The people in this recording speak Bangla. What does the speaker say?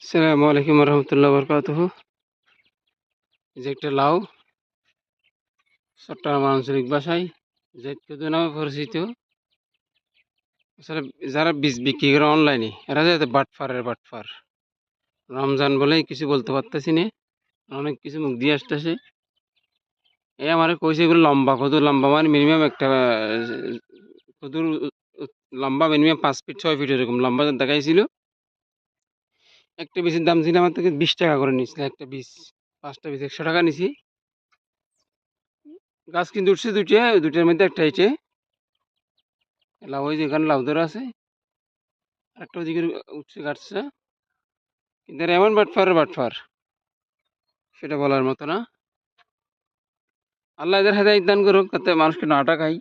আসসালামু আলাইকুম রহমতুল্লাহ বরকাতুহু। এই যে একটা লাউ, চট্টগ্রাম আঞ্চলিক ভাষায় জেটকদু নামে পরিচিত। আসলে যারা বীজ বিক্রি করে অনলাইনে, এরা যাতে বাটফারের বাটফার। রমজান বলেই কিছু বলতে পারতেছি না, অনেক কিছু মুখ দিয়ে আসতেছে। এই আমার কইছে এগুলো লম্বা কদু, লম্বা মানে মিনিমাম একটা কদুর লম্বা মিনিমাম 5 ফিট 6 ফিট এরকম লম্বা দেখাইছিল। একটা বীজের দাম ছিল আমার থেকে 20 টাকা করে নিয়েছিল একটা বীজ। 5টা বীজ 100 টাকা নিছি। গাছ কিন্তু উঠছে দুইটা, দুইটার মধ্যে একটা হয়েছে লাউ। ওই যে এখানে লাউ ধরে আছে, একটা ওইদিকে উঠছে কাটছে। কিন্তু এরা এমন বাটফার বাটফার, সেটা বলার মতো না। আল্লাহ এদের হেদায়েত দান করুক, যাতে মানুষকে না ঠকায়।